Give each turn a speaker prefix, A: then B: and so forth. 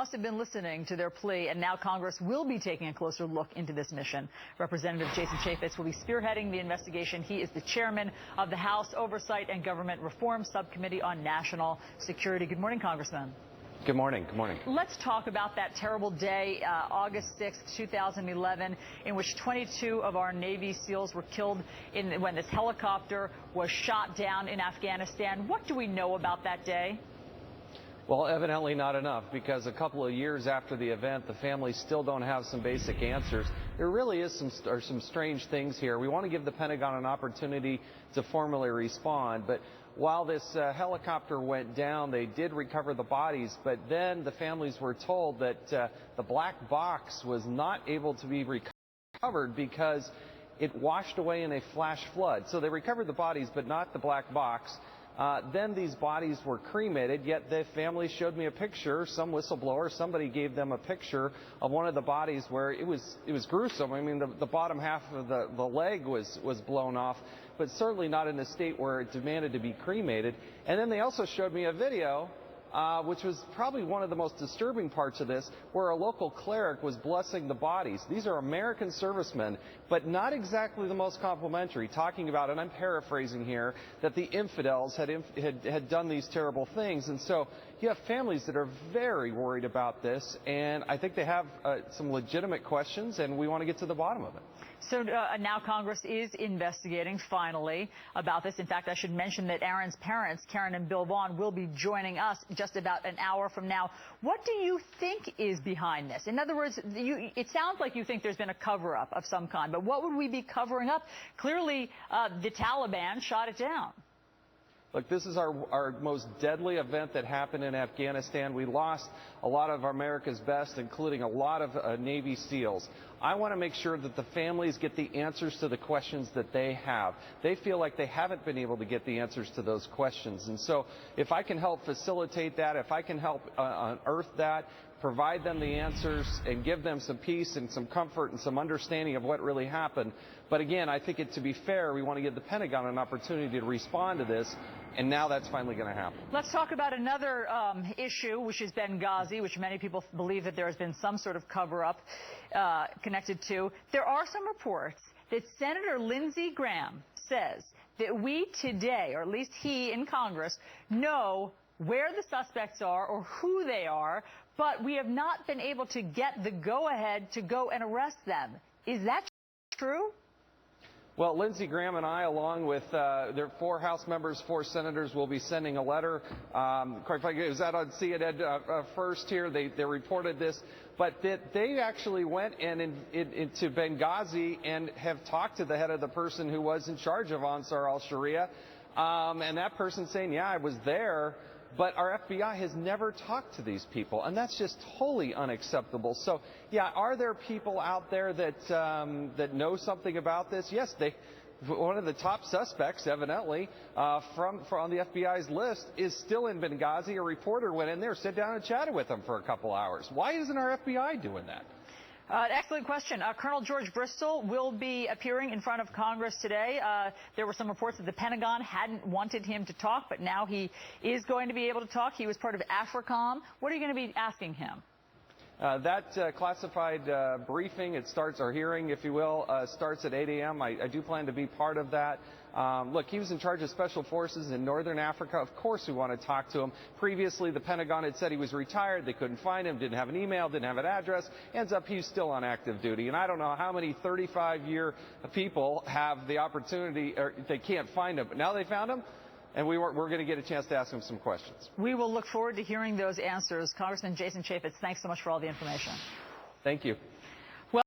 A: must have been listening to their plea, and now Congress will be taking a closer look into this mission. Representative Jason Chaffetz will be spearheading the investigation. He is the chairman of the House Oversight and Government Reform Subcommittee on National Security. Good morning, Congressman.
B: Good morning. Good morning.
A: Let's talk about that terrible day, August 6th, 2011, in which 22 of our Navy SEALs were killed when this helicopter was shot down in Afghanistan. What do we know about that day?
B: Well, evidently not enough, because a couple of years after the event, the families still don't have some basic answers. There really is some strange things here. We want to give the Pentagon an opportunity to formally respond, but while this helicopter went down, they did recover the bodies, but then the families were told that the black box was not able to be recovered because it washed away in a flash flood. So they recovered the bodies, but not the black box. Then these bodies were cremated, yet the family showed me a picture, some whistleblower, somebody gave them a picture of one of the bodies where it was gruesome. I mean, the bottom half of the leg was blown off, but certainly not in a state where it demanded to be cremated. And then they also showed me a video, which was probably one of the most disturbing parts of this, where a local cleric was blessing the bodies. These are American servicemen, but not exactly the most complimentary, talking about, and I'm paraphrasing here, that the infidels had done these terrible things. And so you have families that are very worried about this, and I think they have some legitimate questions, and we want to get to the bottom of it.
A: So now Congress is investigating, finally, about this. In fact, I should mention that Aaron's parents, Karen and Bill Vaughn, will be joining us just about an hour from now. What do you think is behind this? In other words, it sounds like you think there's been a cover-up of some kind, but what would we be covering up? Clearly, the Taliban shot it down.
B: Look, this is our most deadly event that happened in Afghanistan. We lost a lot of America's best, including a lot of Navy SEALs. I want to make sure that the families get the answers to the questions that they have. They feel like they haven't been able to get the answers to those questions. And so if I can help facilitate that, if I can help unearth that, provide them the answers and give them some peace and some comfort and some understanding of what really happened. But again, I think to be fair, we want to give the Pentagon an opportunity to respond to this, and now that's finally going to happen.
A: Let's talk about another issue, which is Benghazi, which many people believe that there has been some sort of cover-up connected to. There are some reports that Senator Lindsey Graham says that we today, or at least he in Congress, know where the suspects are or who they are, but we have not been able to get the go-ahead to go and arrest them. Is that true?
B: Well, Lindsey Graham and I, along with their 4 House members, 4 senators, will be sending a letter. Quite frankly, it was out on CNN first here. They reported this. But they actually went into Benghazi and have talked to the head of the person who was in charge of Ansar al-Sharia. And that person saying, yeah, I was there. But our FBI has never talked to these people, and that's just wholly unacceptable. So, yeah, are there people out there that know something about this? Yes, one of the top suspects, evidently, on the FBI's list is still in Benghazi. A reporter went in there, sat down and chatted with them for a couple hours. Why isn't our FBI doing that?
A: Excellent question. Colonel George Bristol will be appearing in front of Congress today. There were some reports that the Pentagon hadn't wanted him to talk, but now he is going to be able to talk. He was part of AFRICOM. What are you going to be asking him?
B: That classified briefing, our hearing, if you will, starts at 8 a.m. I do plan to be part of that. Look, he was in charge of Special Forces in Northern Africa. Of course we want to talk to him. Previously, the Pentagon had said he was retired. They couldn't find him, didn't have an email, didn't have an address. Ends up he's still on active duty. And I don't know how many 35-year people have the opportunity, or they can't find him. But now they found him, and we're going to get a chance to ask him some questions.
A: We will look forward to hearing those answers. Congressman Jason Chaffetz, thanks so much for all the information.
B: Thank you.